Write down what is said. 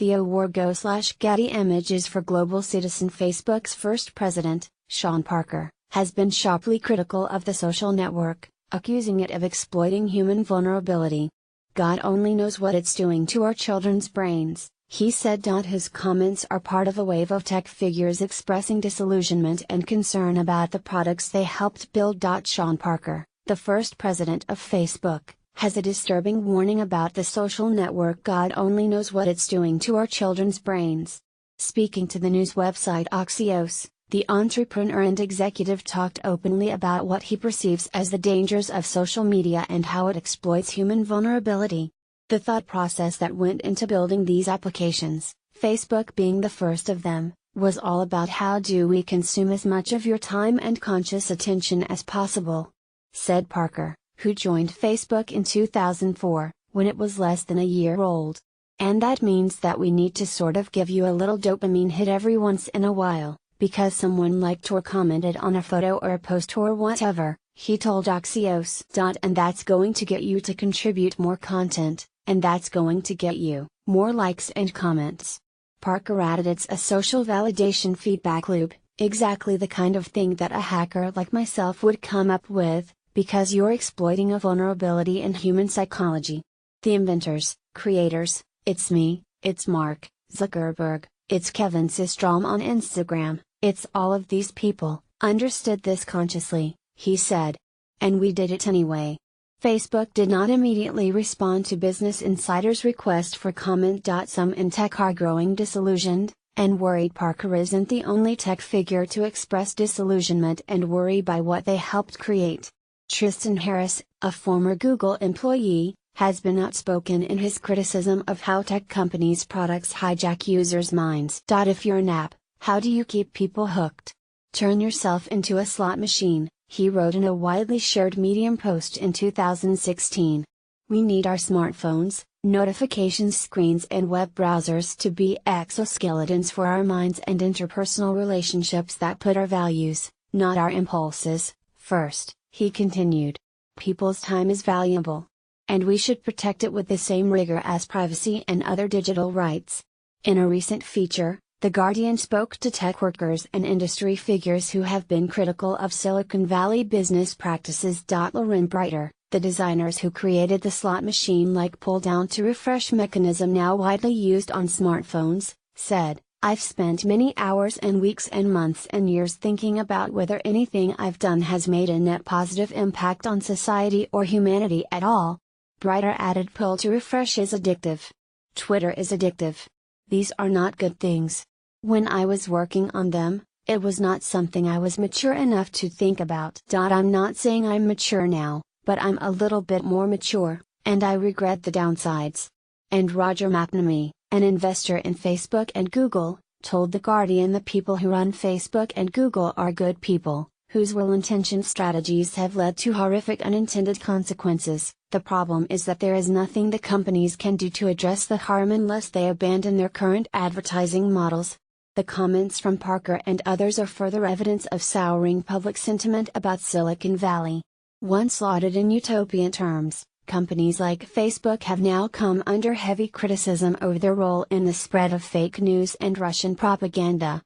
The award goes/Getty Images for Global Citizen. Facebook's first president, Sean Parker, has been sharply critical of the social network, accusing it of exploiting human vulnerability. "God only knows what it's doing to our children's brains," he said. His comments are part of a wave of tech figures expressing disillusionment and concern about the products they helped build. Sean Parker, the first president of Facebook, has a disturbing warning about the social network. "God only knows what it's doing to our children's brains." Speaking to the news website Axios, the entrepreneur and executive talked openly about what he perceives as the dangers of social media and how it exploits human vulnerability. The thought process that went into building these applications, Facebook being the first of them, was all about how do we consume as much of your time and conscious attention as possible, said Parker, who joined Facebook in 2004, when it was less than a year old. "And that means that we need to sort of give you a little dopamine hit every once in a while, because someone liked or commented on a photo or a post or whatever," he told Axios. "And that's going to get you to contribute more content, and that's going to get you more likes and comments." Parker added, "It's a social validation feedback loop, exactly the kind of thing that a hacker like myself would come up with, because you're exploiting a vulnerability in human psychology. The inventors, creators, it's me, it's Mark Zuckerberg, it's Kevin Systrom on Instagram, it's all of these people, understood this consciously," he said. "And we did it anyway." Facebook did not immediately respond to Business Insider's request for comment. Some in tech are growing disillusioned, and worried. Parker isn't the only tech figure to express disillusionment and worry by what they helped create. Tristan Harris, a former Google employee, has been outspoken in his criticism of how tech companies' products hijack users' minds. "If you're an app, how do you keep people hooked? Turn yourself into a slot machine," he wrote in a widely shared Medium post in 2016. "We need our smartphones, notification screens and web browsers to be exoskeletons for our minds and interpersonal relationships that put our values, not our impulses, first," he continued. "People's time is valuable, and we should protect it with the same rigor as privacy and other digital rights." In a recent feature, The Guardian spoke to tech workers and industry figures who have been critical of Silicon Valley business practices. Lauren Breiter, the designers who created the slot machine-like pull-down to refresh mechanism now widely used on smartphones, said, "I've spent many hours and weeks and months and years thinking about whether anything I've done has made a net positive impact on society or humanity at all." Breiter added, "Pull to refresh is addictive. Twitter is addictive. These are not good things. When I was working on them, it was not something I was mature enough to think about. I'm not saying I'm mature now, but I'm a little bit more mature, and I regret the downsides." And Roger McNamee, an investor in Facebook and Google, told The Guardian the people who run Facebook and Google are good people, whose well-intentioned strategies have led to horrific unintended consequences. "The problem is that there is nothing the companies can do to address the harm unless they abandon their current advertising models." The comments from Parker and others are further evidence of souring public sentiment about Silicon Valley. Once lauded in utopian terms, companies like Facebook have now come under heavy criticism over their role in the spread of fake news and Russian propaganda.